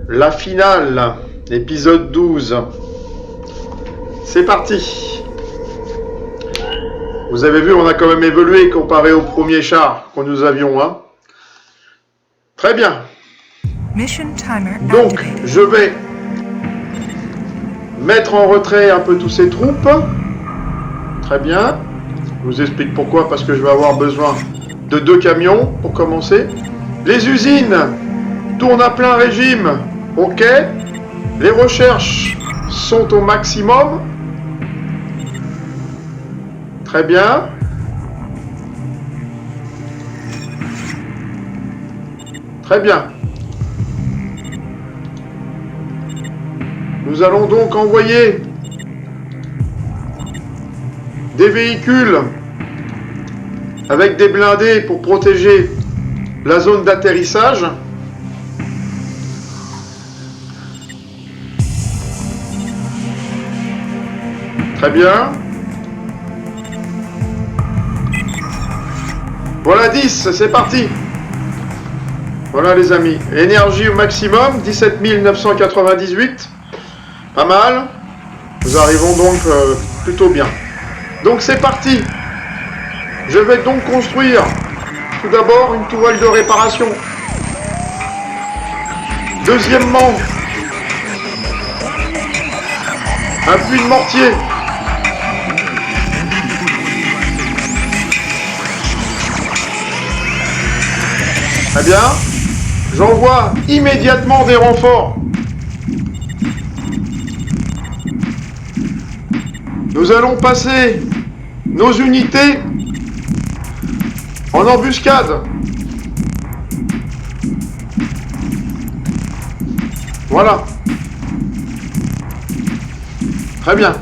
La finale, épisode 12. C'est parti. Vous avez vu, on a quand même évolué comparé au premier char que nous avions. Hein. Très bien. Donc, je vais mettre en retrait un peu tous ces troupes. Très bien. Je vous explique pourquoi, parce que je vais avoir besoin de 2 camions pour commencer. Les usines tournent à plein régime. Ok. Les recherches sont au maximum. Très bien. Très bien. Nous allons donc envoyer des véhicules avec des blindés pour protéger la zone d'atterrissage. Très bien. Voilà 10, c'est parti. Voilà les amis, énergie au maximum, 17 998. Pas mal. Nous arrivons donc plutôt bien. Donc c'est parti. Je vais donc construire tout d'abord une tourelle de réparation. Deuxièmement, un puits de mortier. Très bien. J'envoie immédiatement des renforts. Nous allons passer nos unités en embuscade. Voilà. Très bien.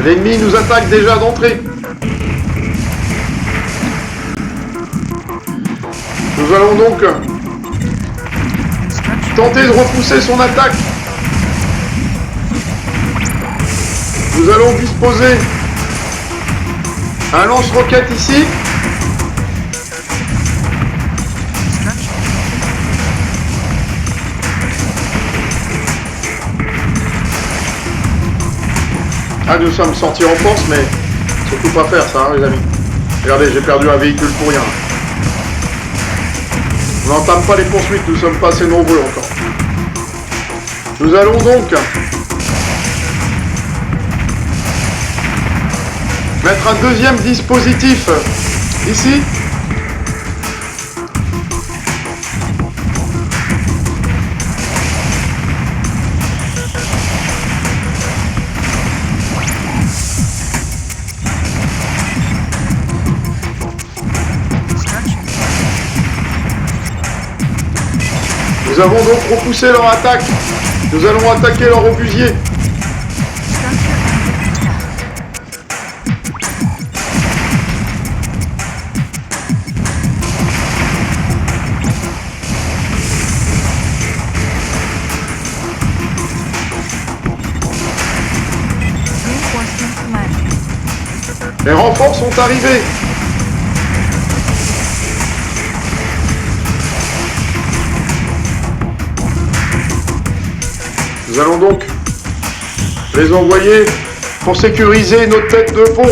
L'ennemi nous attaque déjà d'entrée. Nous allons donc tenter de repousser son attaque. Nous allons disposer un lance-roquette ici. Ah, nous sommes sortis en force, mais surtout pas faire ça, hein, les amis. Regardez, j'ai perdu un véhicule pour rien. On n'entame pas les poursuites, nous sommes pas assez nombreux encore. Nous allons donc mettre un deuxième dispositif ici. Nous avons donc repoussé leur attaque. Nous allons attaquer leur obusier. Les renforts sont arrivés. Nous allons donc les envoyer pour sécuriser nos têtes de pont.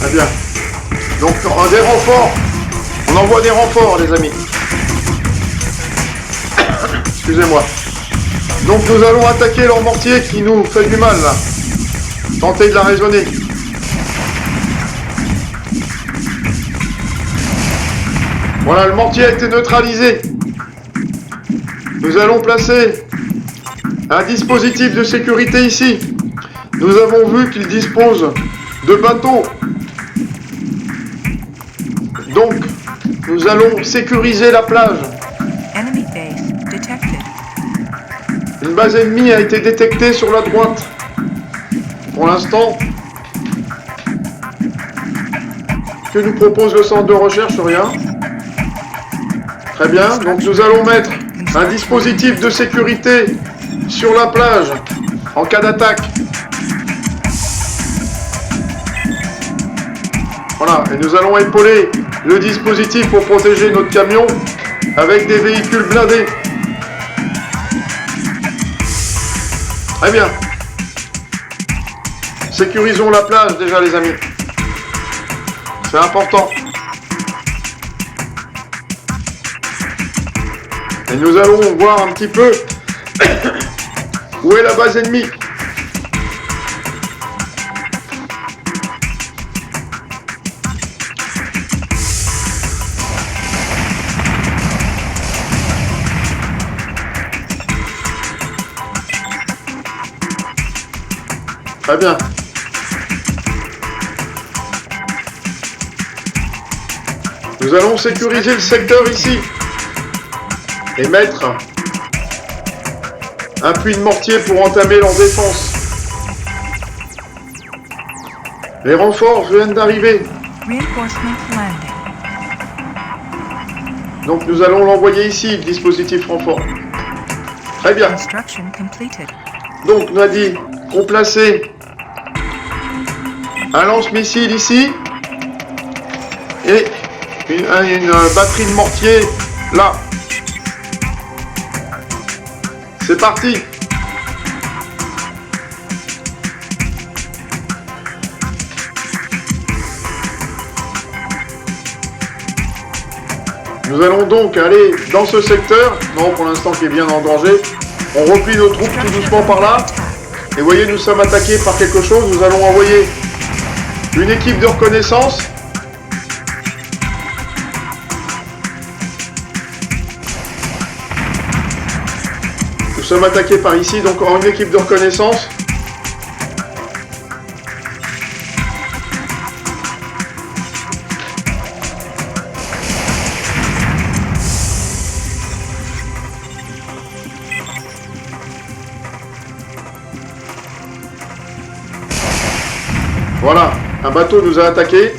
Très bien. Donc des renforts. On envoie des renforts, les amis. Excusez-moi. Donc nous allons attaquer leur mortier qui nous fait du mal là. Tentez de la raisonner. Voilà, le mortier a été neutralisé. Nous allons placer un dispositif de sécurité ici. Nous avons vu qu'il dispose de bateaux. Donc, nous allons sécuriser la plage. Une base ennemie a été détectée sur la droite. Pour l'instant, Que nous propose le centre de recherche? Rien. Très bien. Donc nous allons mettre un dispositif de sécurité sur la plage en cas d'attaque. Voilà. Et nous allons épauler le dispositif pour protéger notre camion avec des véhicules blindés. Très bien. Sécurisons la plage déjà, les amis. C'est important. Et nous allons voir un petit peu où est la base ennemie. Très bien. Nous allons sécuriser le secteur ici et mettre un puits de mortier pour entamer leur défense. Les renforts viennent d'arriver. Donc nous allons l'envoyer ici, le dispositif renfort. Très bien. Donc on a dit qu'on plaçait un lance-missile ici et une batterie de mortier là. C'est parti. Nous allons donc aller dans ce secteur, non pour l'instant qui est bien en danger. On replie nos troupes tout doucement par là. Et vous voyez, nous sommes attaqués par quelque chose. Nous allons envoyer une équipe de reconnaissance. Nous sommes attaqués par ici, donc en une équipe de reconnaissance. Voilà, un bateau nous a attaqués.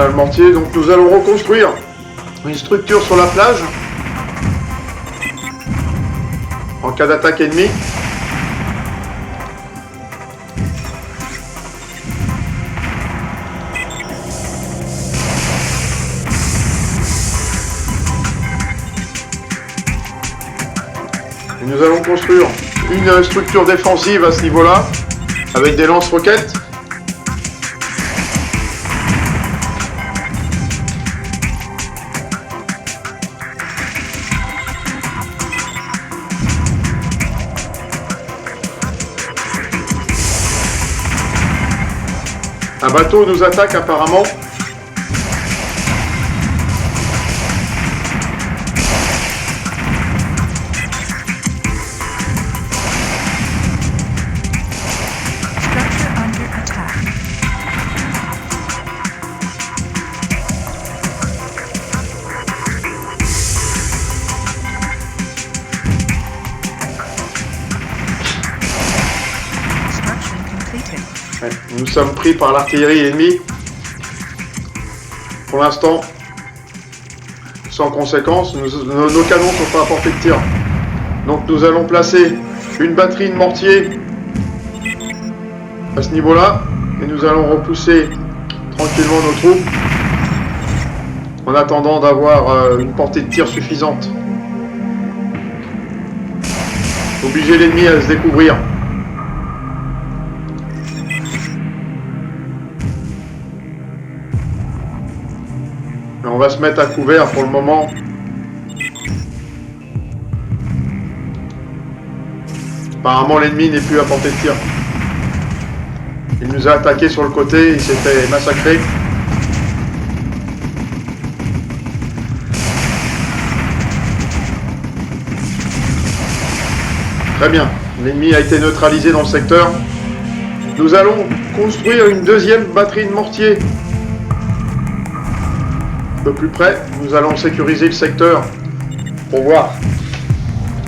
Le mortier, donc nous allons reconstruire une structure sur la plage en cas d'attaque ennemie. Et nous allons construire une structure défensive à ce niveau-là avec des lance-roquettes. Un bateau nous attaque apparemment. Nous sommes pris par l'artillerie ennemie. Pour l'instant, sans conséquence, nos canons ne sont pas à portée de tir. Donc nous allons placer une batterie de mortier à ce niveau-là. Et nous allons repousser tranquillement nos troupes en attendant d'avoir une portée de tir suffisante. Obliger l'ennemi à se découvrir. On va se mettre à couvert pour le moment. Apparemment l'ennemi n'est plus à portée de tir. Il nous a attaqué sur le côté, il s'est fait massacrer. Très bien, l'ennemi a été neutralisé dans le secteur. Nous allons construire une deuxième batterie de mortier. Un peu plus près, nous allons sécuriser le secteur pour voir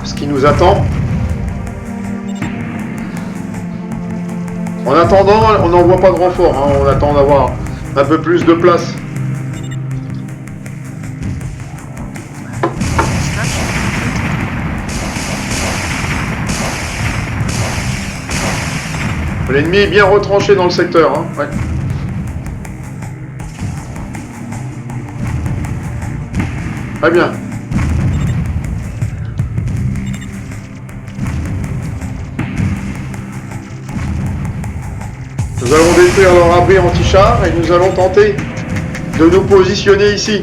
ce qui nous attend. En attendant, on n'envoie pas de renfort, hein. On attend d'avoir un peu plus de place. L'ennemi est bien retranché dans le secteur, hein. Ouais. Très bien. Nous allons détruire leur abri anti-char et nous allons tenter de nous positionner ici.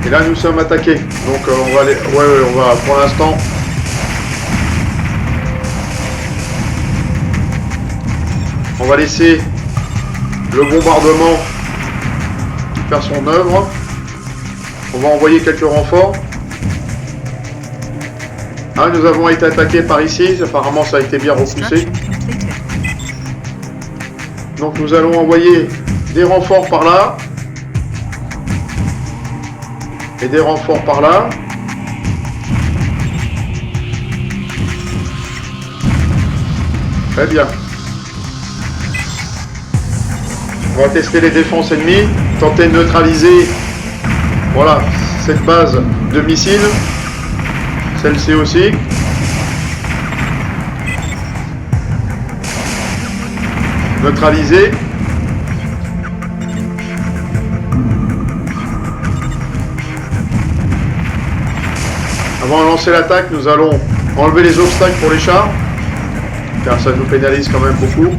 Et là, nous sommes attaqués. Donc, on va aller... Ouais, on va pour l'instant... On va laisser le bombardement faire son œuvre. On va envoyer quelques renforts. Ah, nous avons été attaqués par ici. Apparemment, ça a été bien repoussé. Donc, nous allons envoyer des renforts par là. Et des renforts par là. Très bien. On va tester les défenses ennemies, tenter de neutraliser, voilà, cette base de missiles, celle-ci aussi. Neutraliser. Avant de lancer l'attaque, nous allons enlever les obstacles pour les chars, car ça nous pénalise quand même beaucoup.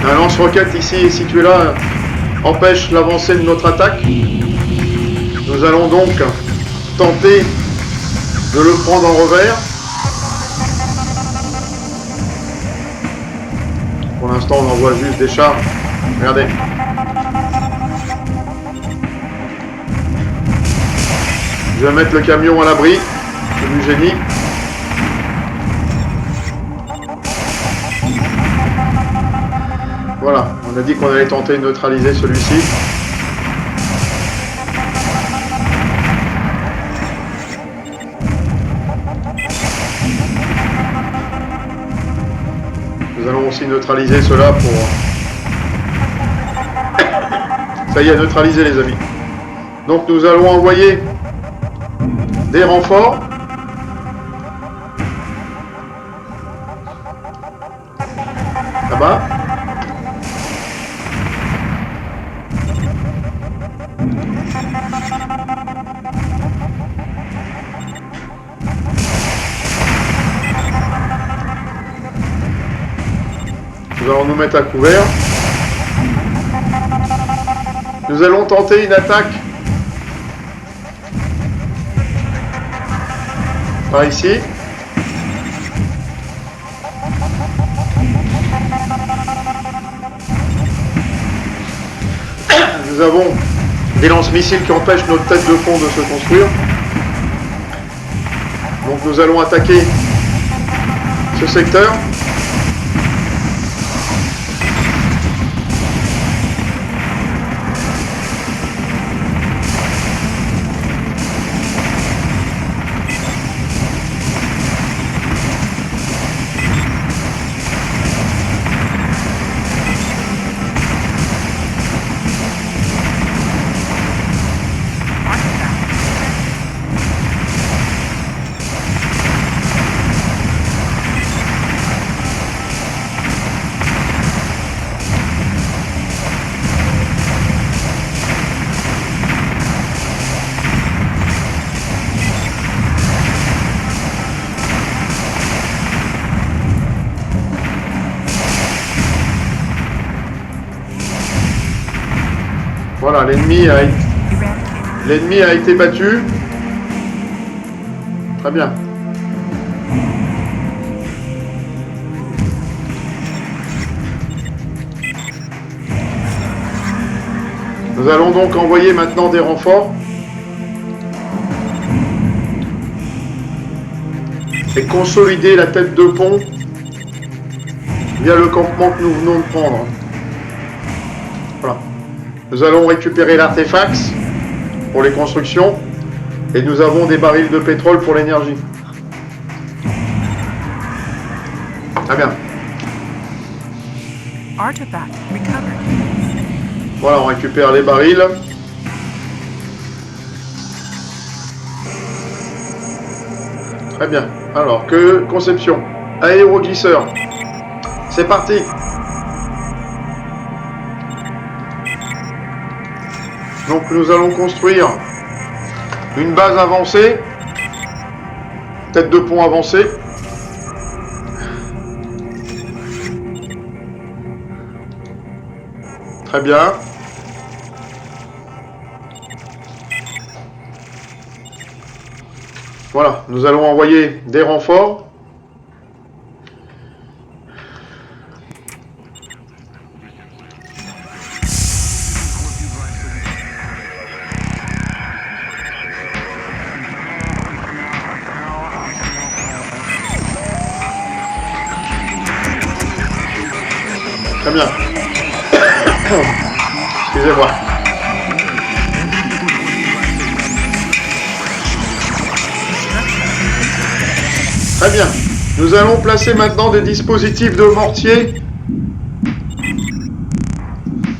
Un lance-roquette ici est situé là, empêche l'avancée de notre attaque. Nous allons donc tenter de le prendre en revers. Pour l'instant, on envoie juste des chars. Regardez. Je vais mettre le camion à l'abri. C'est du génie. Voilà, on a dit qu'on allait tenter de neutraliser celui-ci. Nous allons aussi neutraliser cela pour... Ça y est, neutraliser les amis. Donc nous allons envoyer des renforts. Là-bas. Nous allons nous mettre à couvert. Nous allons tenter une attaque par ici. Nous avons des lance-missiles qui empêchent notre tête de pont de se construire. Donc nous allons attaquer ce secteur. Voilà, l'ennemi a été battu. Très bien. Nous allons donc envoyer maintenant des renforts. Et consolider la tête de pont via le campement que nous venons de prendre. Voilà. Nous allons récupérer l'artefact pour les constructions et nous avons des barils de pétrole pour l'énergie. Très bien. Artifact recovered. Voilà, on récupère les barils. Très bien. Alors, que conception. Aéroglisseur. C'est parti. Donc, nous allons construire une base avancée. Tête de pont avancée. Très bien. Voilà, nous allons envoyer des renforts. Très bien. Excusez-moi. Très bien. Nous allons placer maintenant des dispositifs de mortier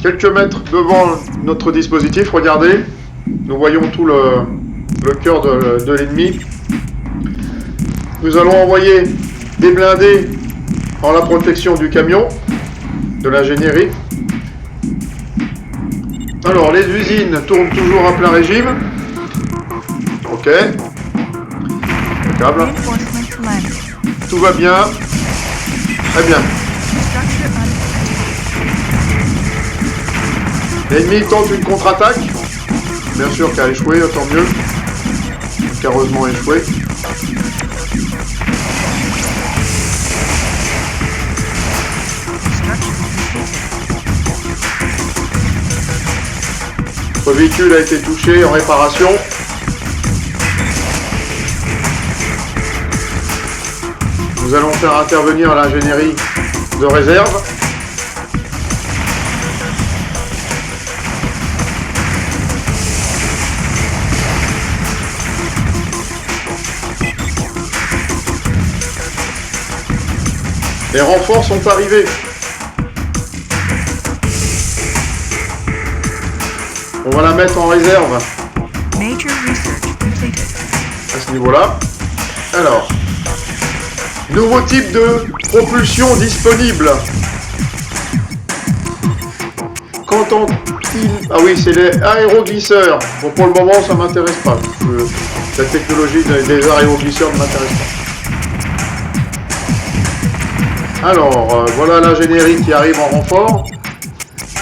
quelques mètres devant notre dispositif. Regardez, nous voyons tout le cœur de l'ennemi. Nous allons envoyer des blindés en la protection du camion, de l'ingénierie. Alors, les usines tournent toujours à plein régime. Ok. Impeccable. Tout va bien. Très bien. L'ennemi tente une contre-attaque. Bien sûr qu'elle a échoué, tant mieux. Donc, heureusement échoué. Notre véhicule a été touché en réparation. Nous allons faire intervenir l'ingénierie de réserve. Les renforts sont arrivés. On va la mettre en réserve à ce niveau-là. Alors, nouveau type de propulsion disponible. Qu'entend-il? Ah oui, c'est les aéroglisseurs. Bon, pour le moment, ça ne m'intéresse pas. La technologie des aéroglisseurs ne m'intéresse pas. Alors, voilà l'ingénierie qui arrive en renfort.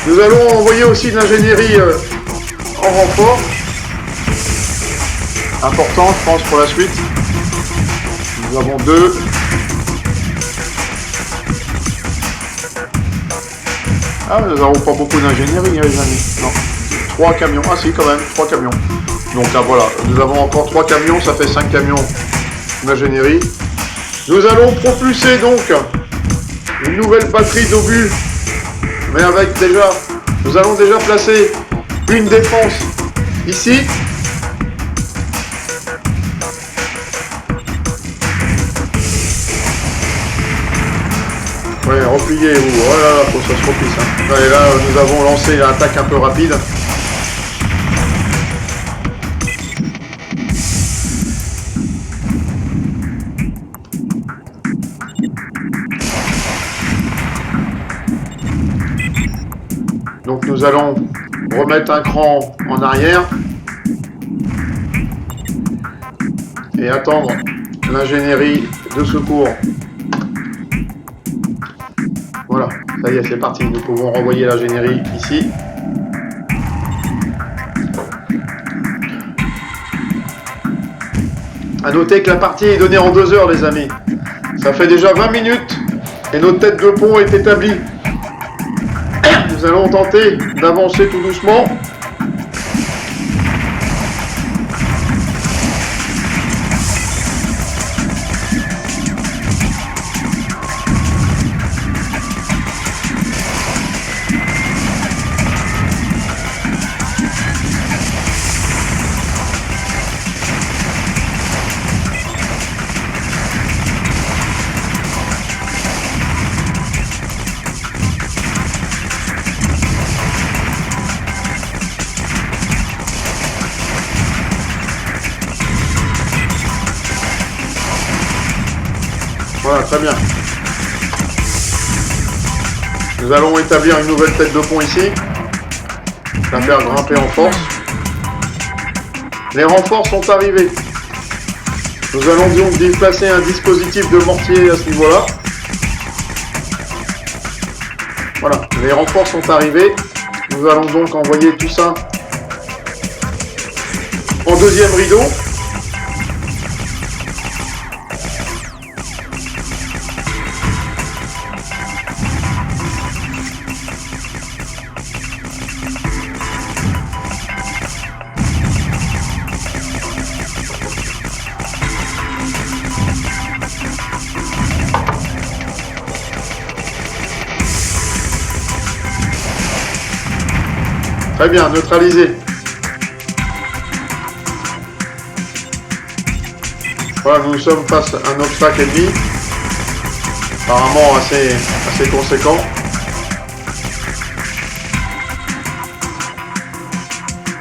Nous allons envoyer aussi de l'ingénierie en renfort. Important, je pense, pour la suite. Nous avons deux. Ah, nous n'avons pas beaucoup d'ingénierie, les amis. Non. 3 camions. Ah si, quand même, 3 camions. Donc là, voilà. Nous avons encore 3 camions, ça fait 5 camions d'ingénierie. Nous allons propulser donc une nouvelle batterie d'obus. Mais avec déjà, nous allons déjà placer une défense ici. Ouais, repliez-vous. Oh là là, faut que ça se replie ça. Allez, là, nous avons lancé l'attaque un peu rapide. Donc nous allons remettre un cran en arrière et attendre l'ingénierie de secours. Voilà, ça y est, c'est parti. Nous pouvons renvoyer l'ingénierie ici. A noter que la partie est donnée en 2 heures, les amis. Ça fait déjà 20 minutes et notre tête de pont est établie. Nous allons tenter d'avancer tout doucement. Voilà, très bien. Nous allons établir une nouvelle tête de pont ici. La faire grimper en force. Les renforts sont arrivés. Nous allons donc déplacer un dispositif de mortier à ce niveau-là. Voilà, les renforts sont arrivés. Nous allons donc envoyer tout ça en deuxième rideau. Très bien, neutralisé. Voilà, nous sommes face à un obstacle ennemi. Apparemment assez conséquent.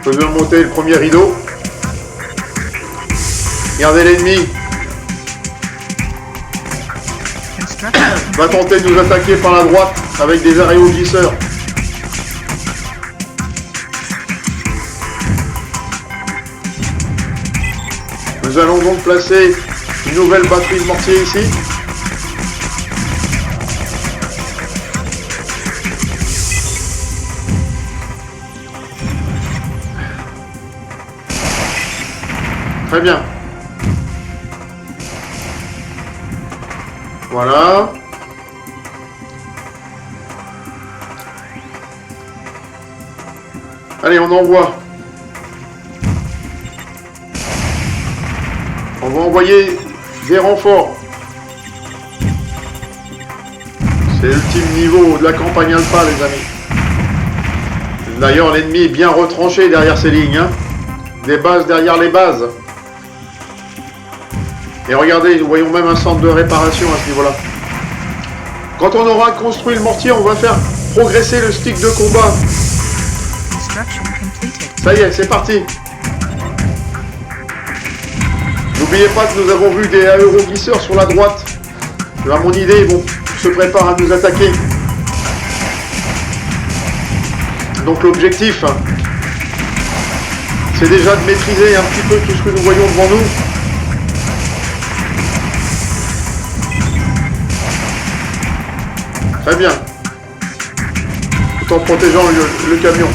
Faisons monter le premier rideau. Regardez l'ennemi. Va tenter de nous attaquer par la droite avec des aéroglisseurs. Nous allons donc placer une nouvelle batterie de mortier ici. Très bien. Voilà. Allez, on envoie. On va envoyer des renforts. C'est l'ultime niveau de la campagne alpha, les amis. D'ailleurs, l'ennemi est bien retranché derrière ces lignes. Hein. Des bases derrière les bases. Et regardez, nous voyons même un centre de réparation à ce niveau-là. Quand on aura construit le mortier, on va faire progresser le stick de combat. Ça y est, c'est parti. N'oubliez pas que nous avons vu des aéroglisseurs sur la droite. À mon idée, ils vont se préparer à nous attaquer. Donc l'objectif, c'est déjà de maîtriser un petit peu tout ce que nous voyons devant nous. Très bien. Tout en protégeant le camion.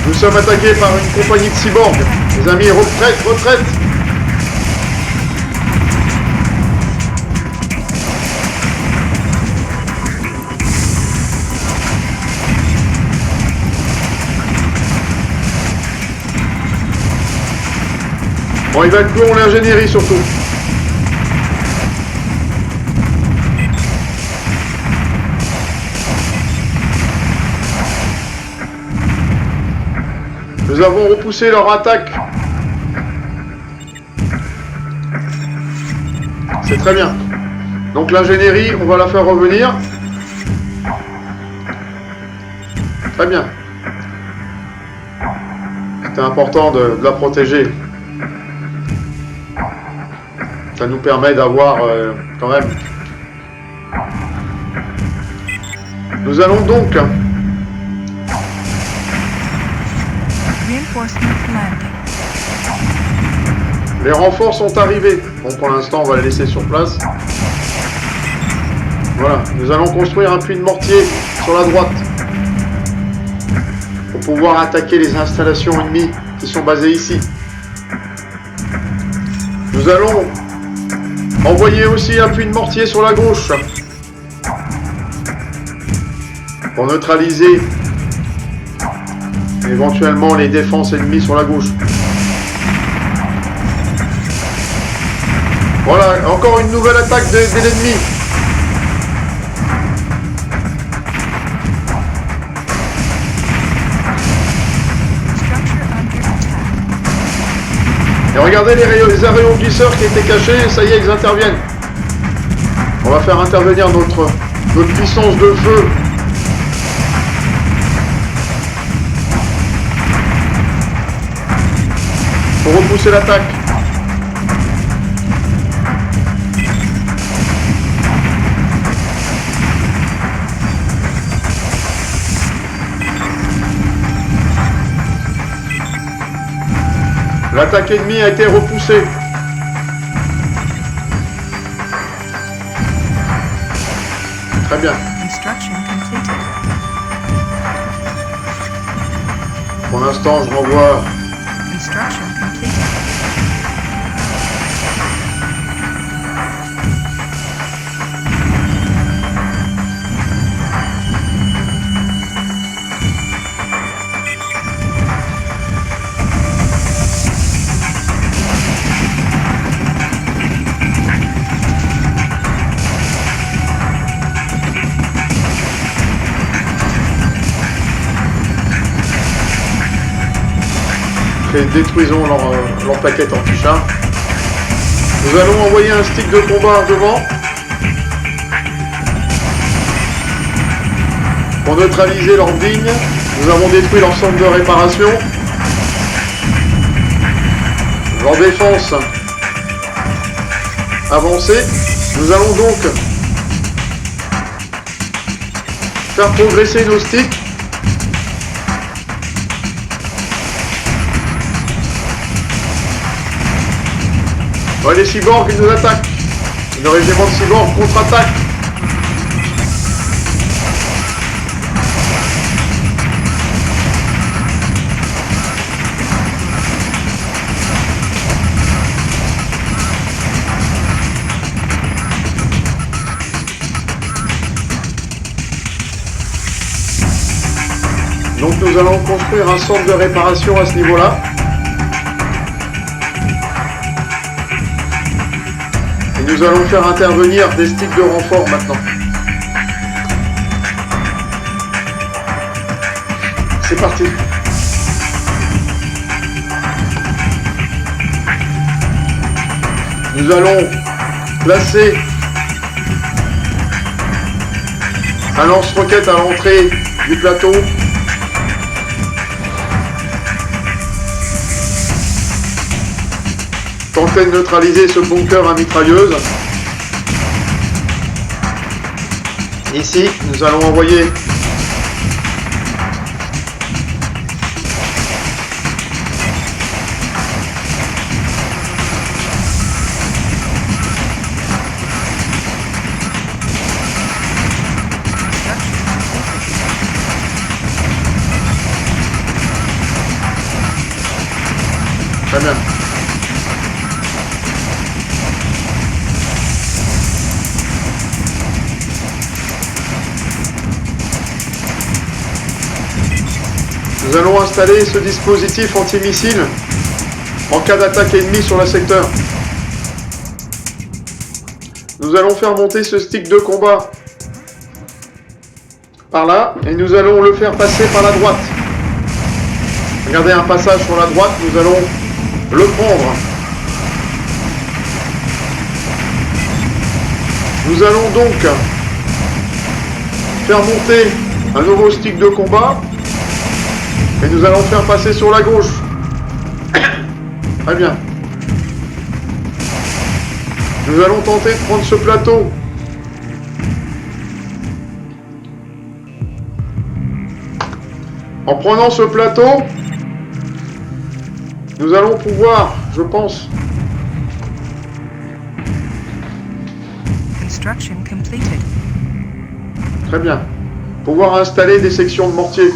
Nous sommes attaqués par une compagnie de cyborgs. Les amis, retraite, retraite. Bon, évacuons l'ingénierie surtout. Nous avons repoussé leur attaque. C'est très bien. Donc l'ingénierie, on va la faire revenir. Très bien. C'était important de la protéger. Ça nous permet d'avoir quand même. Nous allons donc les renforts sont arrivés. Bon, pour l'instant, on va les laisser sur place. Voilà, nous allons construire un puits de mortier sur la droite pour pouvoir attaquer les installations ennemies qui sont basées ici. Nous allons envoyer aussi un puits de mortier sur la gauche pour neutraliser éventuellement les défenses ennemies sur la gauche. Voilà, encore une nouvelle attaque de l'ennemi. Et regardez les aéroglisseurs qui étaient cachés, ça y est, ils interviennent. On va faire intervenir notre puissance de feu. Pour repousser l'attaque. L'attaque ennemie a été repoussée. Très bien. Pour l'instant, je renvoie. Et détruisons leur plaquette anti-char. Nous allons envoyer un stick de combat devant pour neutraliser leur ligne. Nous avons détruit leur centre de réparation. Leur défense avancée. Nous allons donc faire progresser nos sticks. Ouais, les cyborgs, ils nous attaquent. Le régiment de cyborgs contre-attaque. Donc nous allons construire un centre de réparation à ce niveau-là. Et nous allons faire intervenir des sticks de renfort maintenant. C'est parti. Nous allons placer un lance-roquette à l'entrée du plateau. Tenter de neutraliser ce bunker à mitrailleuse. Ici, nous allons envoyer très bien. Nous allons installer ce dispositif antimissile en cas d'attaque ennemie sur le secteur. Nous allons faire monter ce stick de combat par là et nous allons le faire passer par la droite. Regardez un passage sur la droite, nous allons le prendre. Nous allons donc faire monter un nouveau stick de combat. Et nous allons faire passer sur la gauche. Très bien. Nous allons tenter de prendre ce plateau. En prenant ce plateau, nous allons pouvoir, je pense, très bien, pouvoir installer des sections de mortier.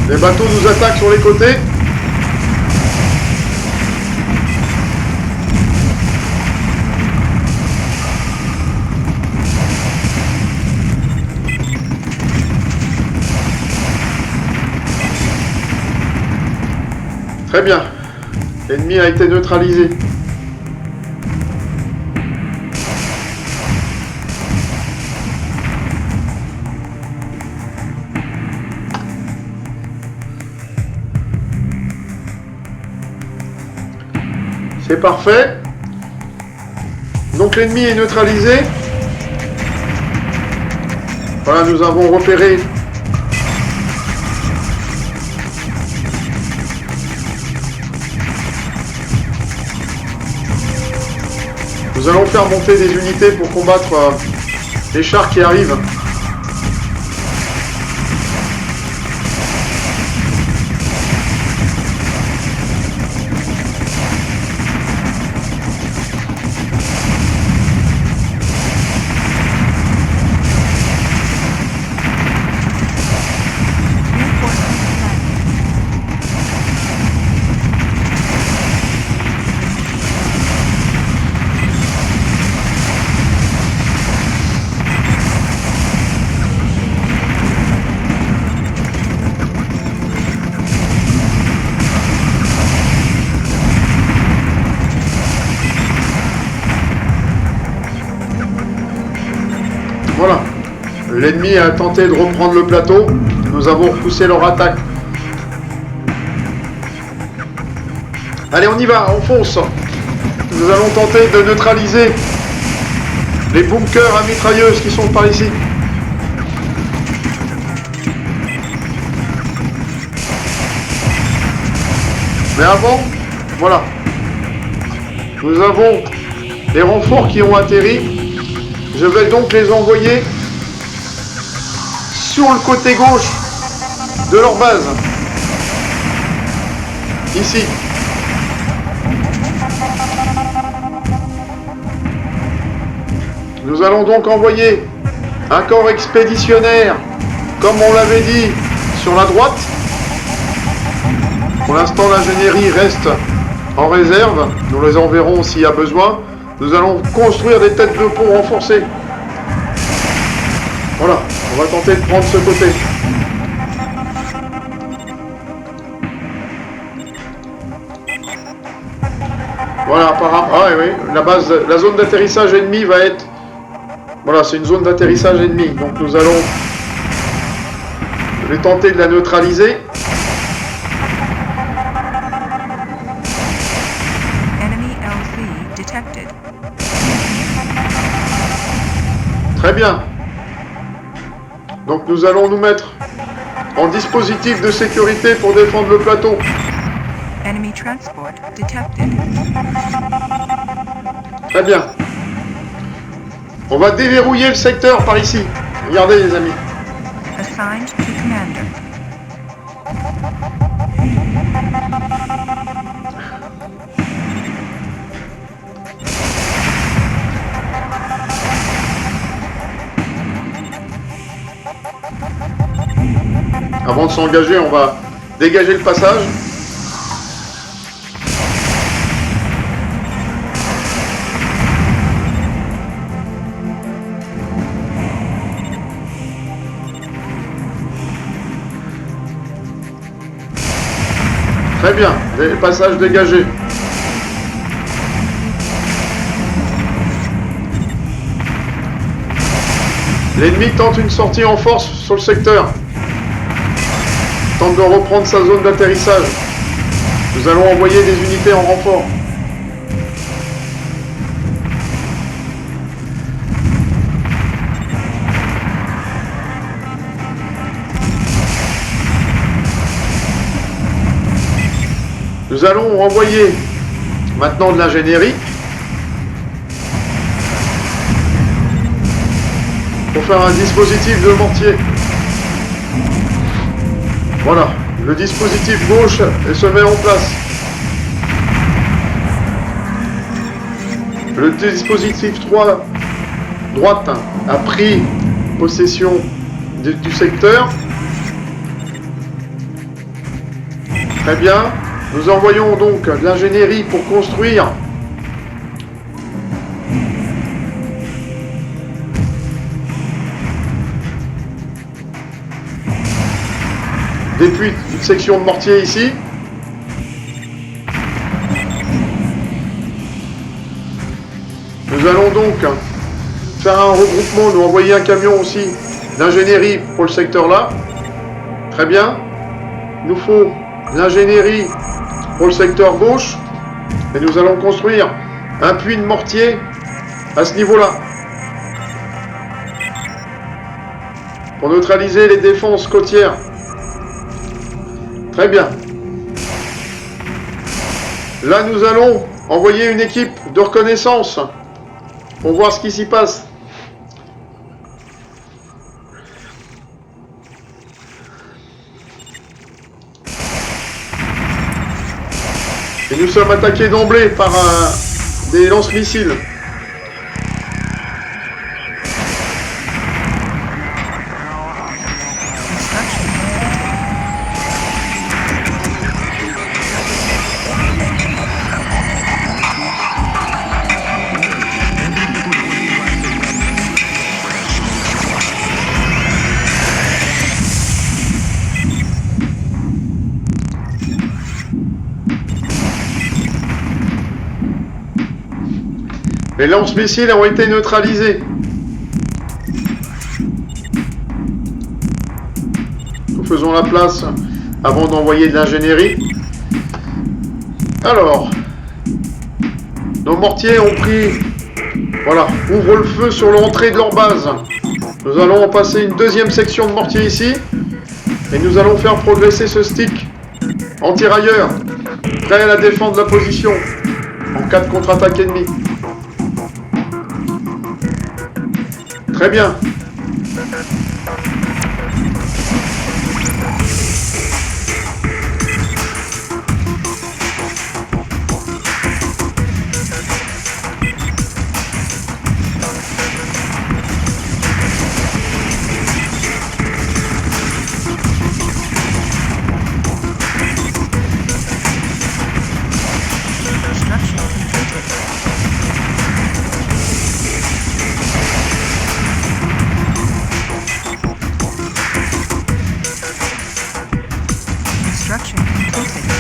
Les bateaux nous attaquent sur les côtés. Très bien. L'ennemi a été neutralisé. C'est parfait. Donc l'ennemi est neutralisé. Voilà, nous avons repéré Nous allons faire monter des unités pour combattre les chars qui arrivent. Voilà. L'ennemi a tenté de reprendre le plateau. Nous avons repoussé leur attaque. Allez, on y va, on fonce. Nous allons tenter de neutraliser les bunkers à mitrailleuses qui sont par ici. Mais avant, voilà. Nous avons les renforts qui ont atterri. Je vais donc les envoyer sur le côté gauche de leur base. Ici. Nous allons donc envoyer un corps expéditionnaire, comme on l'avait dit, sur la droite. Pour l'instant, l'ingénierie reste en réserve. Nous les enverrons s'il y a besoin. Nous allons construire des têtes de pont renforcées. Voilà, on va tenter de prendre ce côté. Voilà, apparemment. Ah oui, la base, la zone d'atterrissage ennemie va être. Voilà, c'est une zone d'atterrissage ennemie. Donc nous allons tenter de la neutraliser. Très bien. Donc nous allons nous mettre en dispositif de sécurité pour défendre le plateau. Enemy transport detected. Très bien. On va déverrouiller le secteur par ici. Regardez les amis. Assigned to commander. Avant de s'engager, on va dégager le passage. Très bien, les passages dégagés. L'ennemi tente une sortie en force sur le secteur. Tente de reprendre sa zone d'atterrissage. Nous allons envoyer des unités en renfort. Nous allons envoyer maintenant de l'ingénierie pour faire un dispositif de mortier. Voilà, le dispositif gauche se met en place. Le dispositif droite a pris possession du secteur. Très bien. Nous envoyons donc de l'ingénierie pour construire des puits, une section de mortier ici. Nous allons donc faire un regroupement, nous envoyer un camion aussi d'ingénierie pour le secteur là. Très bien. Il nous faut l'ingénierie pour le secteur gauche. Et nous allons construire un puits de mortier à ce niveau-là. Pour neutraliser les défenses côtières. Très bien. Là, nous allons envoyer une équipe de reconnaissance pour voir ce qui s'y passe. Et nous sommes attaqués d'emblée par des lance-missiles. Les lance-missiles ont été neutralisés. Nous faisons la place avant d'envoyer de l'ingénierie. Alors, nos mortiers ont pris, voilà, ouvrent le feu sur l'entrée de leur base. Nous allons passer une deuxième section de mortier ici. Et nous allons faire progresser ce stick anti-railleur, prêt à la défendre la position en cas de contre-attaque ennemie. Très bien. Construction completed.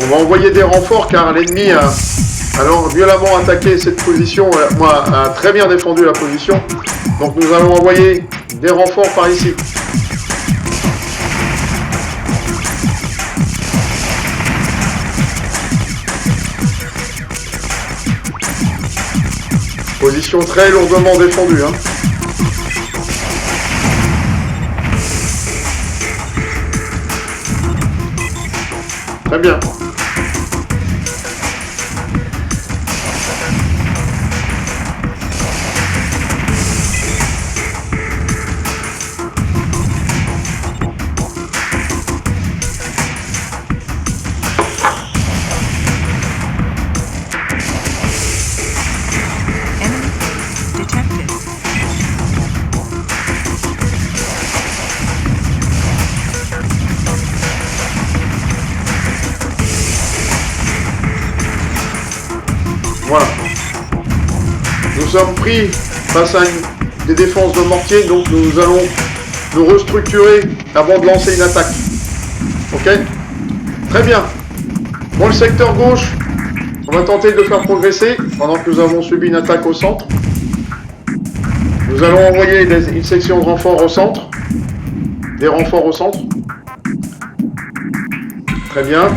On va envoyer des renforts car l'ennemi a alors violemment attaqué cette position. Moi, a très bien défendu la position. Donc nous allons envoyer des renforts par ici. Position très lourdement défendue. Hein. Très bien. Enemy base detected. Voilà. Nous sommes pris face à des défenses de mortier, donc nous allons nous restructurer avant de lancer une attaque. Ok? Très bien. Bon, le secteur gauche, on va tenter de le faire progresser pendant que nous avons subi une attaque au centre. Nous allons envoyer une section de renforts au centre. Des renforts au centre. Très bien.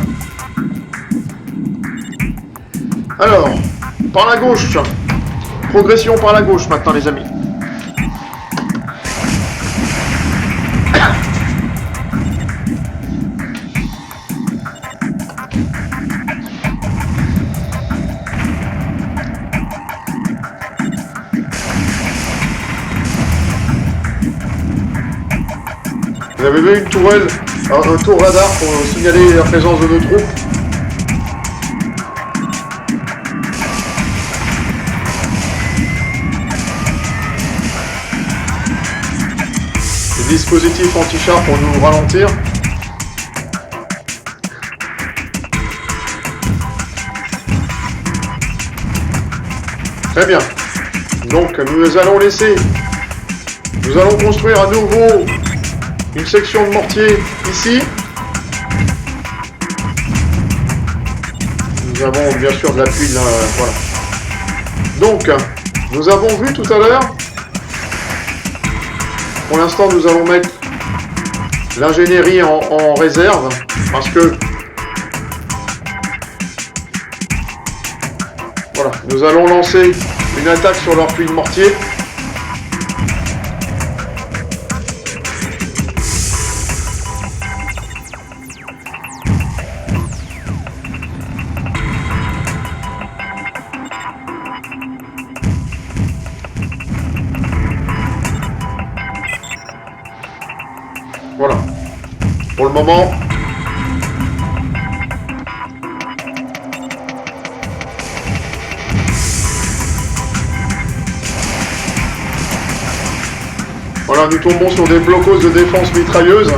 Alors, par la gauche. Progression par la gauche maintenant, les amis. Vous avez vu une tourelle, un tour radar pour signaler la présence de nos troupes. Des dispositifs anti-char pour nous ralentir. Très bien. Donc nous allons construire à nouveau une section de mortier ici. Nous avons bien sûr de l'appui là, voilà. Donc, nous avons vu tout à l'heure. Pour l'instant, nous allons mettre l'ingénierie en réserve parce que voilà, nous allons lancer une attaque sur leur puits de mortier. Voilà. Pour le moment. Voilà, nous tombons sur des blocos de défense mitrailleuses.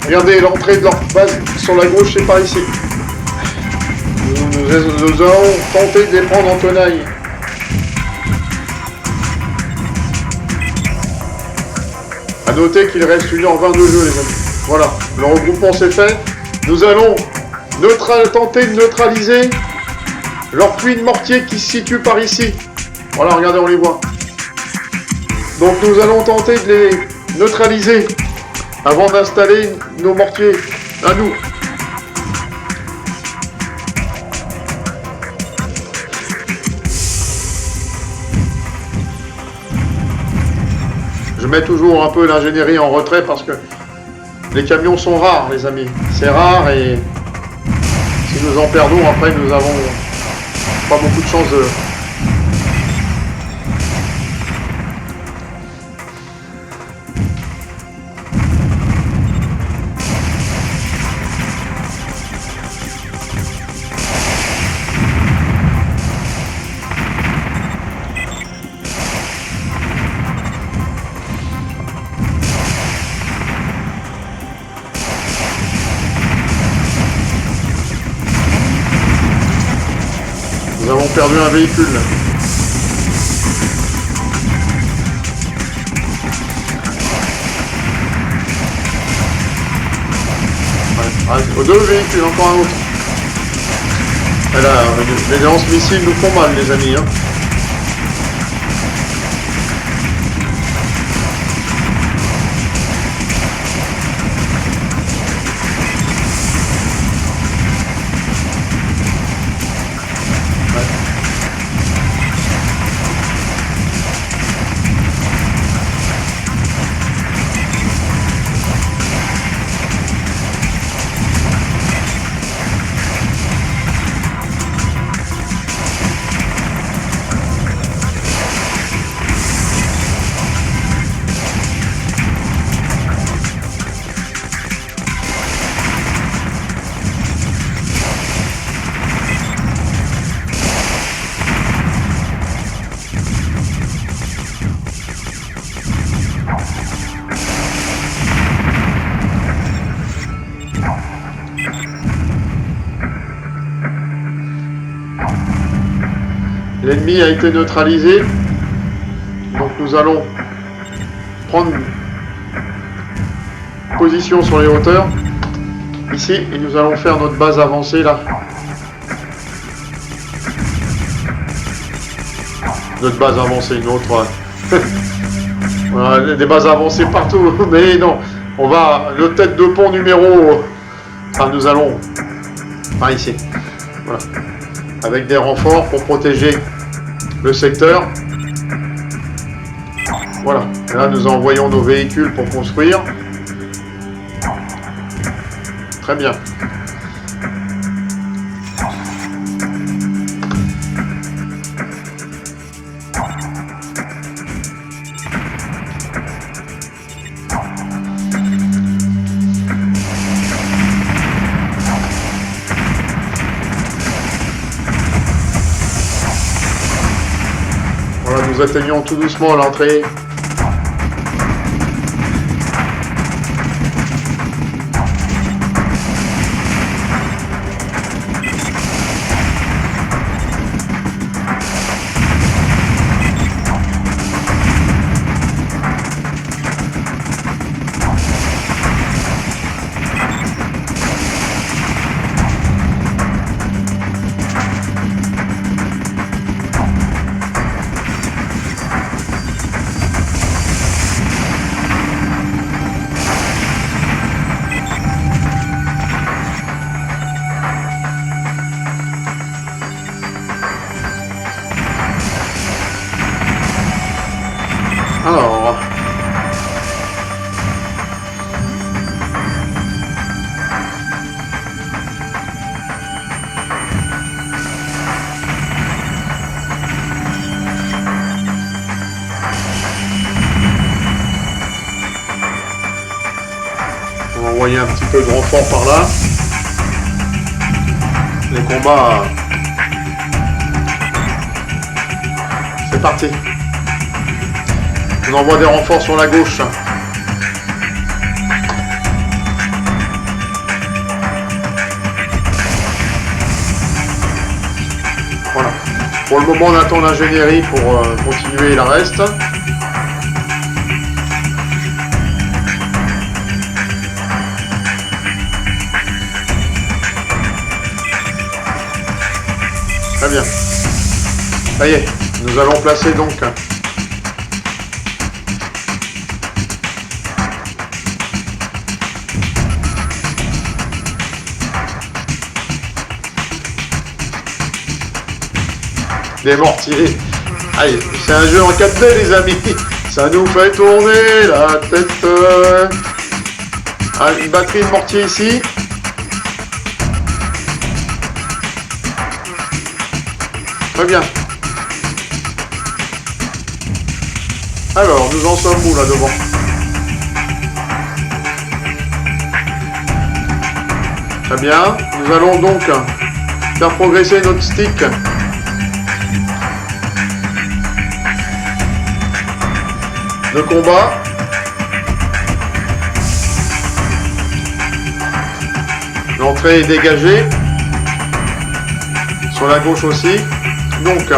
Regardez l'entrée de leur base sur la gauche, c'est par ici. Nous allons tenter de les prendre en tenaille. A noter qu'il reste 1h20 de jeu, les amis. Voilà, le regroupement s'est fait. Nous allons tenter de neutraliser leur puits de mortier qui se situe par ici. Voilà, regardez, on les voit. Donc nous allons tenter de les neutraliser avant d'installer nos mortiers à nous. Je mets toujours un peu l'ingénierie en retrait parce que les camions sont rares, les amis. C'est rare et si nous en perdons, après nous avons pas beaucoup de chance de... Nous avons perdu un véhicule. Ouais, deux véhicules, encore un autre. Et là, les lance-missiles nous font mal, les amis. Hein. L'ennemi a été neutralisé. Donc nous allons prendre position sur les hauteurs. Ici, et nous allons faire notre base avancée là. Notre base avancée, une autre. Voilà, des bases avancées partout. Mais non, on va. Le tête de pont numéro. Enfin, nous allons. Par ici. Voilà. Avec des renforts pour protéger le secteur. Voilà. Et là, nous envoyons nos véhicules pour construire. Très bien. Voilà, nous atteignons tout doucement l'entrée. Alors, envoyer un petit peu de renfort par là. Les combats... C'est parti. On envoie des renforts sur la gauche. Voilà. Pour le moment, on attend l'ingénierie pour continuer le reste. Très bien. Ça y est, nous allons placer donc des mortiers. Allez, c'est un jeu en 4D les amis. Ça nous fait tourner la tête. Une batterie de mortier ici. Très bien. Alors, nous en sommes où là devant? Très bien. Nous allons donc faire progresser notre stick. De combat. L'entrée est dégagée. Sur la gauche aussi. Donc,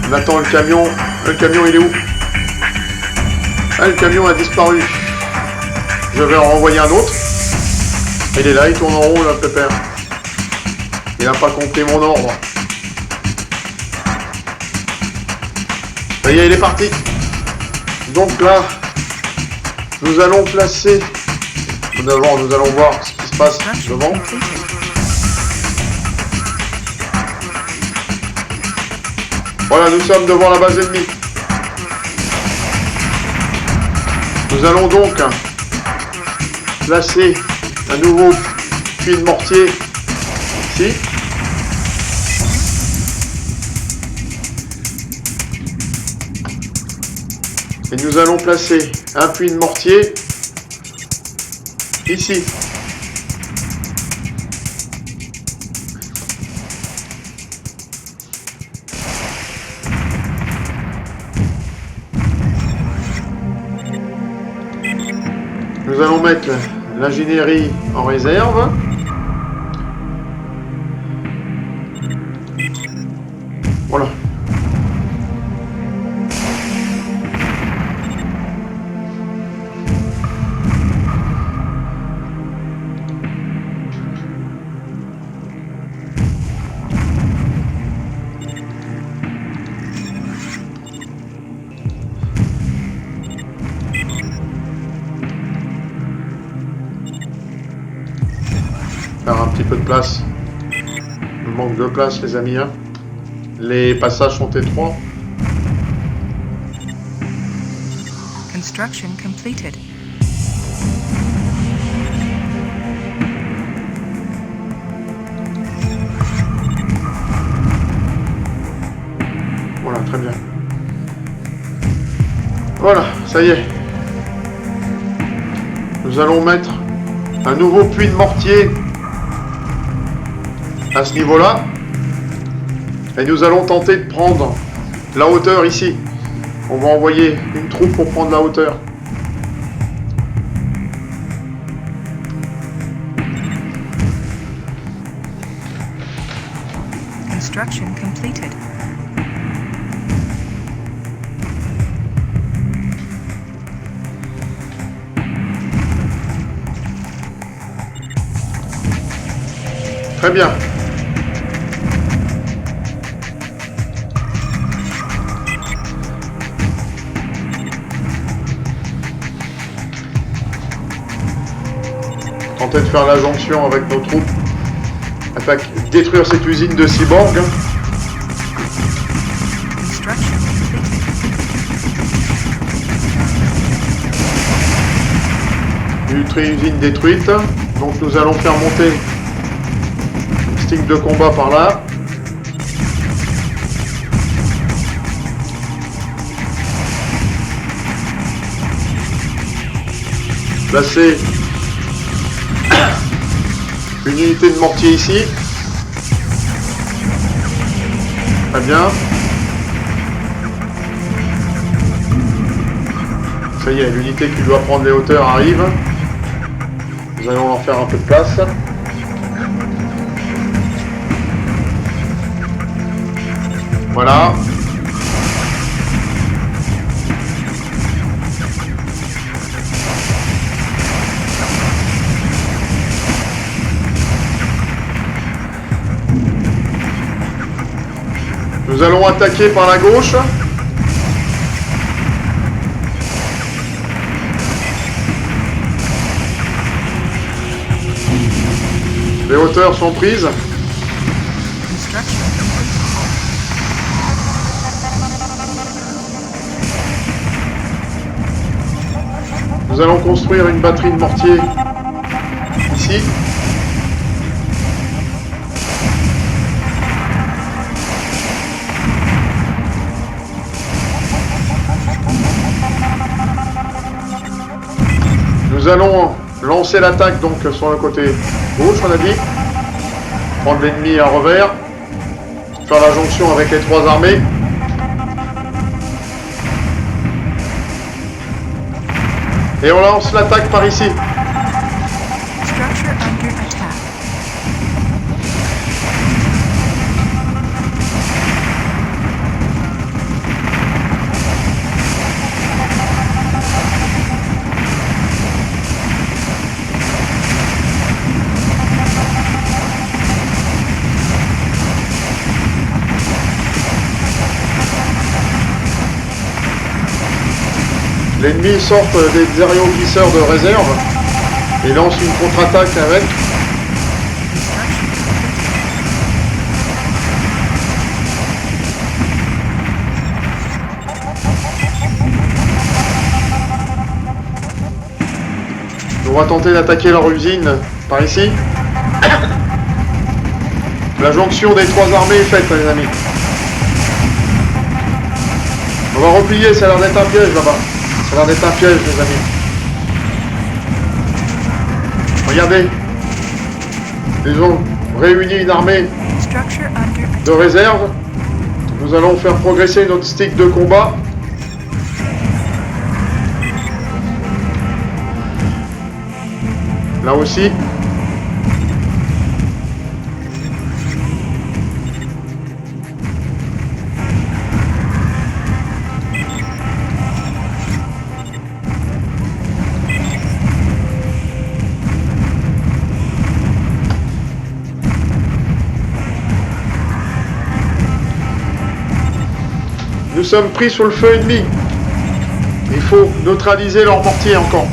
on attend le camion. Le camion, il est où? Ah, le camion a disparu. Je vais en renvoyer un autre. Il est là, il tourne en rond, là, pépère. Il n'a pas compris mon ordre. Ça y est, il est parti. Donc là, nous allons placer... D'abord, nous allons voir ce qui se passe devant. Voilà, nous sommes devant la base ennemie. Nous allons donc placer un nouveau puits de mortier ici. Et nous allons placer un puits de mortier ici. Nous allons mettre l'ingénierie en réserve. Voilà. Faire un petit peu de place. Il manque de place les amis. Hein. Les passages sont étroits. Construction completed. Voilà, très bien. Voilà, ça y est. Nous allons mettre un nouveau puits de mortier à ce niveau-là. Et nous allons tenter de prendre la hauteur ici. On va envoyer une troupe pour prendre la hauteur. Construction completed. Très bien. Tenter de faire la jonction avec nos troupes afin de détruire cette usine de cyborg. Construction completed. Usine détruite. Donc nous allons faire monter une stick de combat par là. Placer Une unité de mortier ici. Très bien. Ça y est, l'unité qui doit prendre les hauteurs arrive. Nous allons leur faire un peu de place. Voilà. Nous allons attaquer par la gauche. Les hauteurs sont prises. Construction complete. Nous allons construire une batterie de mortier ici. Nous allons lancer l'attaque donc sur le côté gauche, on a dit. Prendre l'ennemi à revers. Faire la jonction avec les trois armées. Et on lance l'attaque par ici. Structure under attack. L'ennemi sort des aéroglisseurs de réserve et lance une contre-attaque avec. Construction completed. On va tenter d'attaquer leur usine par ici. La jonction des trois armées est faite, les amis. On va replier, ça a l'air d'être un piège là-bas. Ça a l'air d'être un piège, les amis. Regardez. Ils ont réuni une armée Structure under de attack. réserve. Nous allons faire progresser notre stick de combat. Là aussi. Nous sommes pris sous le feu ennemi. Il faut neutraliser leur mortier encore.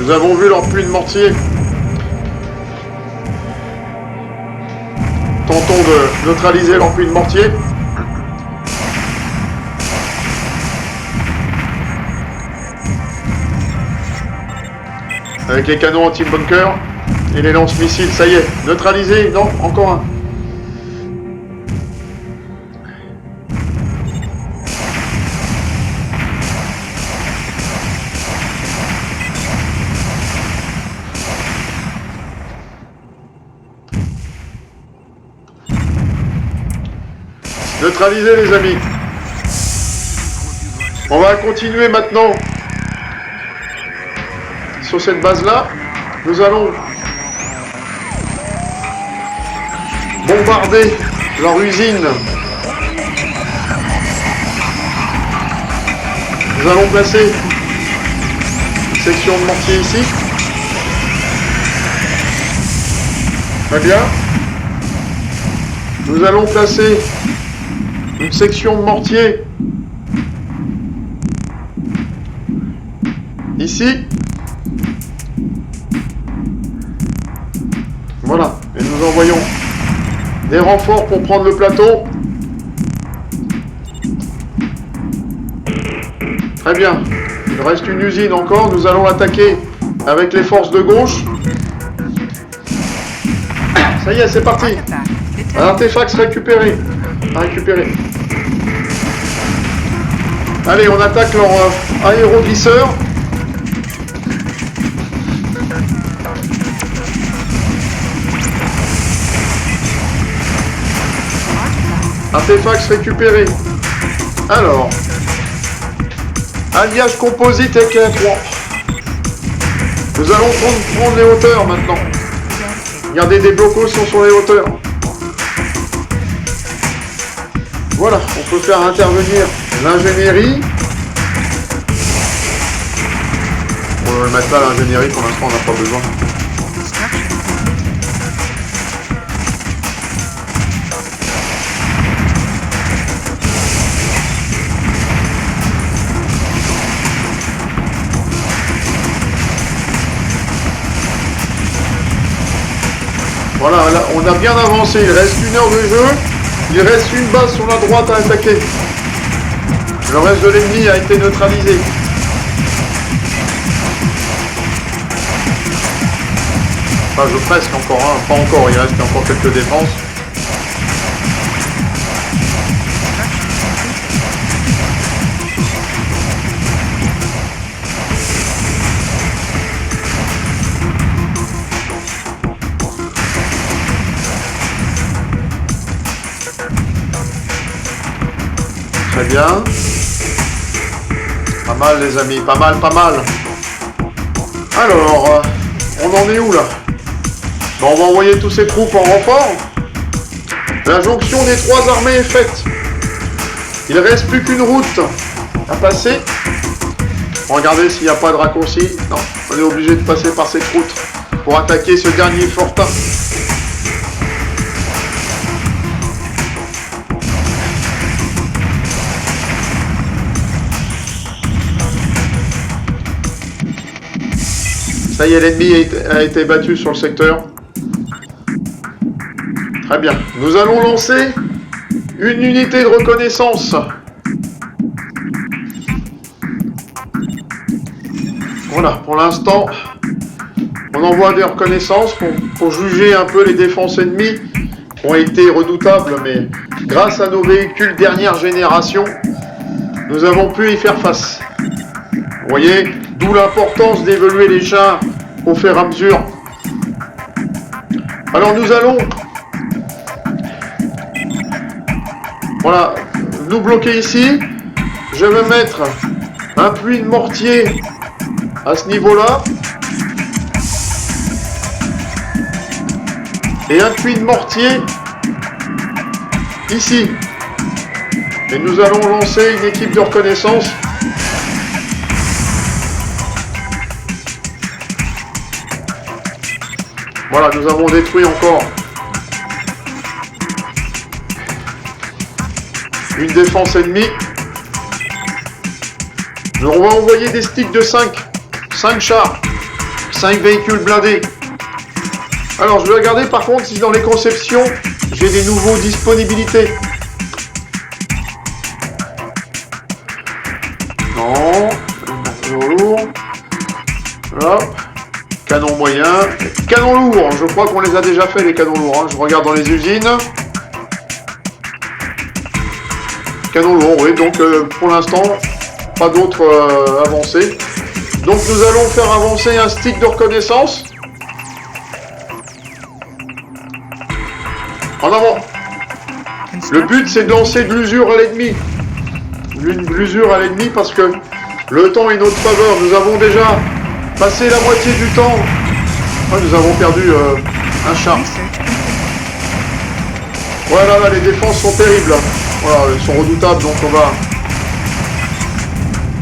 Nous avons vu leur pluie de mortier. Tentons de neutraliser leur pluie de mortier. Avec les canons anti-bunker et les lance-missiles, ça y est, neutralisé. Non, encore un. Neutralisé, les amis. On va continuer maintenant sur cette base-là. Nous allons bombarder leur usine. Nous allons placer section de mortier ici. Très bien. Nous allons placer une section de mortier ici. Voilà. Et nous envoyons des renforts pour prendre le plateau. Très bien. Il reste une usine encore. Nous allons attaquer avec les forces de gauche. Ça y est, c'est parti. Un artefact récupéré. Allez, on attaque leur aéroglisseur. Artefact récupéré. Alors, alliage composite éclair 3. Nous allons prendre les hauteurs maintenant. Regardez, des blocos sont sur les hauteurs. Voilà, on peut faire intervenir l'ingénierie. On va le mettre là, l'ingénierie, pour l'instant on n'a pas besoin. Voilà, là, on a bien avancé, il reste 1 heure de jeu, il reste une base sur la droite à attaquer. Le reste de l'ennemi a été neutralisé. Enfin, je presque encore, hein. Pas encore, il reste encore quelques défenses. Très bien. Pas mal les amis, pas mal. Alors, on en est où là? Bon, on va envoyer tous ces troupes en renfort. La jonction des 3 armées est faite. Il ne reste plus qu'une route à passer. Regardez s'il n'y a pas de raccourci. Non, on est obligé de passer par cette route pour attaquer ce dernier fortin. Ça y est, l'ennemi a été battu sur le secteur. Très bien. Nous allons lancer une unité de reconnaissance. Voilà, pour l'instant, on envoie des reconnaissances pour juger un peu les défenses ennemies qui ont été redoutables, mais grâce à nos véhicules dernière génération, nous avons pu y faire face. Vous voyez, d'où l'importance d'évaluer les chars au fur et à mesure. Alors nous allons, voilà, nous bloquer ici. Je vais mettre un puits de mortier à ce niveau-là. Et un puits de mortier ici. Et nous allons lancer une équipe de reconnaissance. Voilà, nous avons détruit encore une défense ennemie. On va envoyer des sticks de 5 chars, 5 véhicules blindés. Alors, je vais regarder par contre si dans les conceptions, j'ai des nouveaux disponibilités. Non, lourd. Hop. Canon moyen, canon lourd, je crois qu'on les a déjà fait les canons lourds, hein. Je regarde dans les usines. Canon lourd, oui, donc pour l'instant, pas d'autres avancées. Donc nous allons faire avancer un stick de reconnaissance. En avant. Le but c'est de lancer de l'usure à l'ennemi. L'usure à l'ennemi parce que le temps est notre faveur, nous avons déjà passé la moitié du temps. Oh, nous avons perdu un char. Voilà, là, les défenses sont terribles. Voilà, elles sont redoutables, donc on va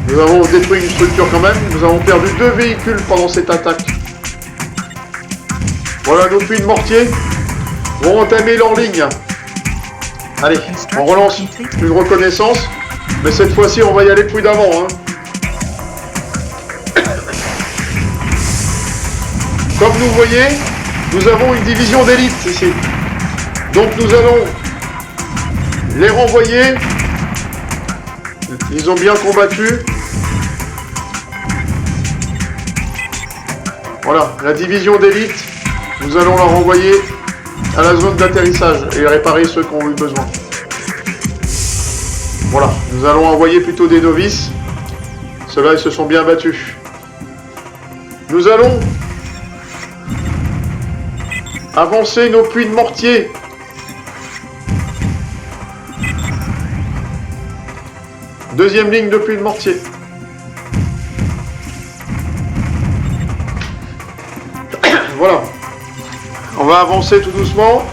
Nous avons détruit une structure quand même. Nous avons perdu 2 véhicules pendant cette attaque. Voilà, nos puits de mortier vont entamer leur ligne. Allez, on relance une reconnaissance. Mais cette fois-ci, on va y aller plus d'avant. Hein. Comme vous voyez, nous avons une division d'élite ici. Donc nous allons les renvoyer. Ils ont bien combattu. Voilà, la division d'élite, nous allons la renvoyer à la zone d'atterrissage et réparer ceux qui ont eu besoin. Voilà, nous allons envoyer plutôt des novices. Ceux-là, ils se sont bien battus. Nous allons avancer nos puits de mortier. Deuxième ligne de puits de mortier. Voilà. On va avancer tout doucement.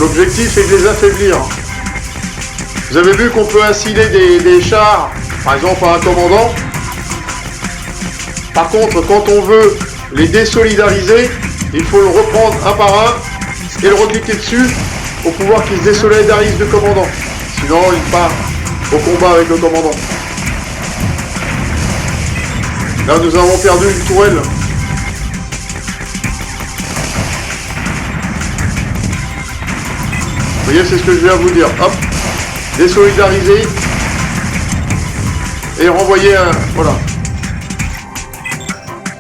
L'objectif est de les affaiblir. Vous avez vu qu'on peut assiler des chars, par exemple à un commandant. Par contre, quand on veut les désolidariser, il faut le reprendre un par un et le recliquer dessus pour pouvoir qu'il se désolidarise du commandant. Sinon, il part au combat avec le commandant. Là, nous avons perdu une tourelle. Vous voyez, c'est ce que je viens de vous dire. Hop, désolidariser et renvoyer un... Voilà.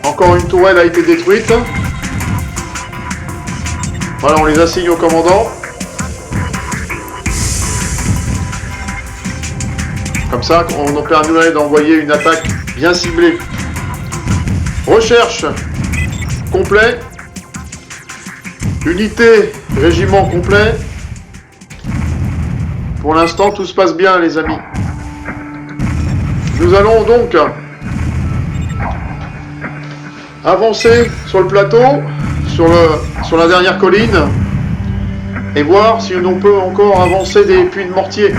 Encore une tourelle a été détruite. Voilà, on les assigne au commandant. Comme ça, on nous permet d'envoyer une attaque bien ciblée. Recherche complet. Unité, régiment complet. Pour l'instant, tout se passe bien, les amis. Nous allons donc avancer sur le plateau, sur la dernière colline, et voir si on peut encore avancer des puits de mortier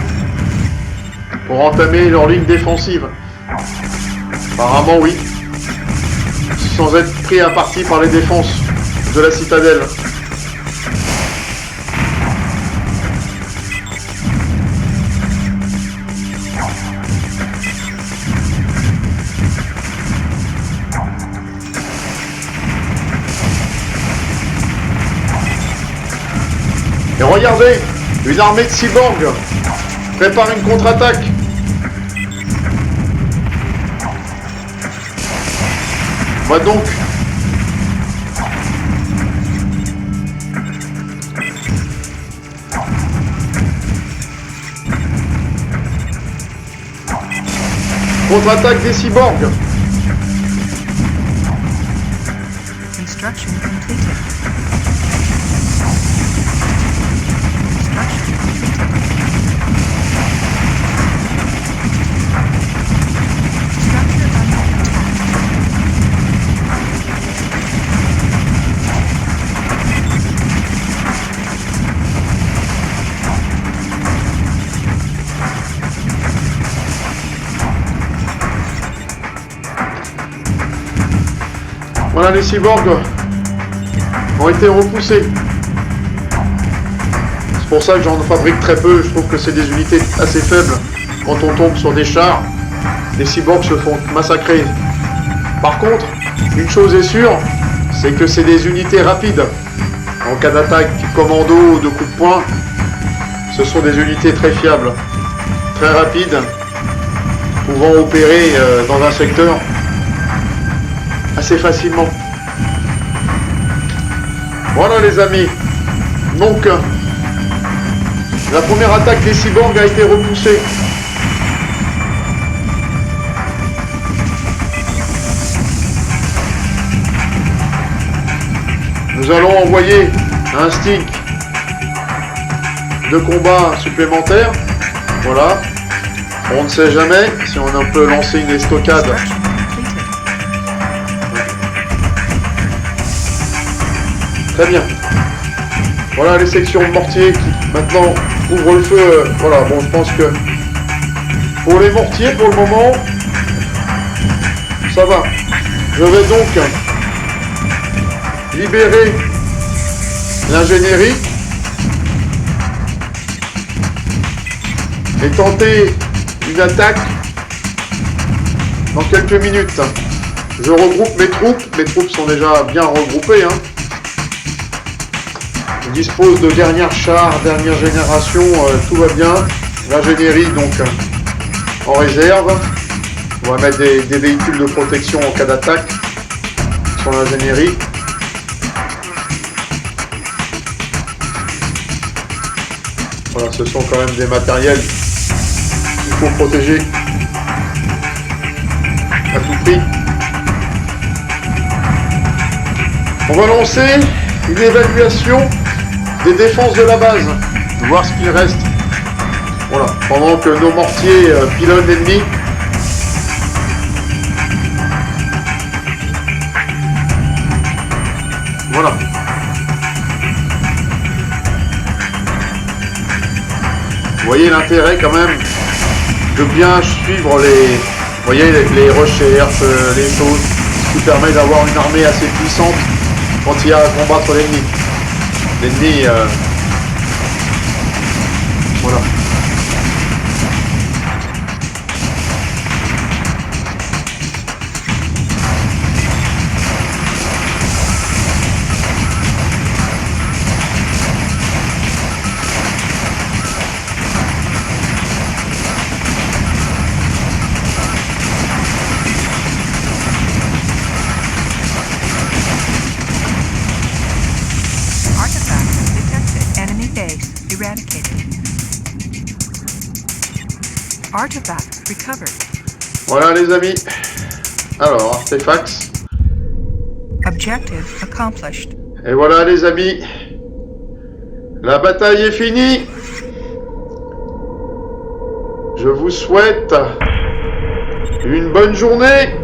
pour entamer leur ligne défensive. Apparemment, oui. Sans être pris à partie par les défenses de la citadelle. Et regardez, une armée de cyborgs prépare une contre-attaque. On va donc contre-attaque des cyborgs. Construction completed. Voilà, les cyborgs ont été repoussés. C'est pour ça que j'en fabrique très peu. Je trouve que c'est des unités assez faibles. Quand on tombe sur des chars, les cyborgs se font massacrer. Par contre, une chose est sûre, c'est que c'est des unités rapides. En cas d'attaque commando ou de coup de poing, ce sont des unités très fiables, très rapides, pouvant opérer dans un secteur assez facilement. Voilà, les amis. Donc, la première attaque des cyborgs a été repoussée. Nous allons envoyer un stick de combat supplémentaire Voilà. On ne sait jamais si on peut lancer une estocade. Construction completed. Très bien. Voilà les sections de mortier qui maintenant ouvrent le feu. Voilà, bon, je pense que pour les mortiers, pour le moment, ça va. Je vais donc libérer l'ingénierie et tenter une attaque dans quelques minutes. Je regroupe mes troupes sont déjà bien regroupées. Hein. Je dispose de derniers chars, dernière génération, tout va bien. L'ingénierie donc en réserve. On va mettre des véhicules de protection en cas d'attaque sur l'ingénierie. Voilà, ce sont quand même des matériels qu'il faut protéger à tout prix. On va lancer une évaluation des défenses de la base, voir ce qu'il reste. Voilà, pendant que nos mortiers pilonnent l'ennemi. Voilà. Vous voyez l'intérêt quand même de bien suivre les recherches, les choses, ce qui permet d'avoir une armée assez puissante quand il y a à combattre l'ennemi. L'ennemi, voilà. Artifact detected. Enemy base eradicated. Artifact recovered. Voilà les amis. Alors, artefacts. Objective accomplished. Et voilà les amis. La bataille est finie. Je vous souhaite une bonne journée.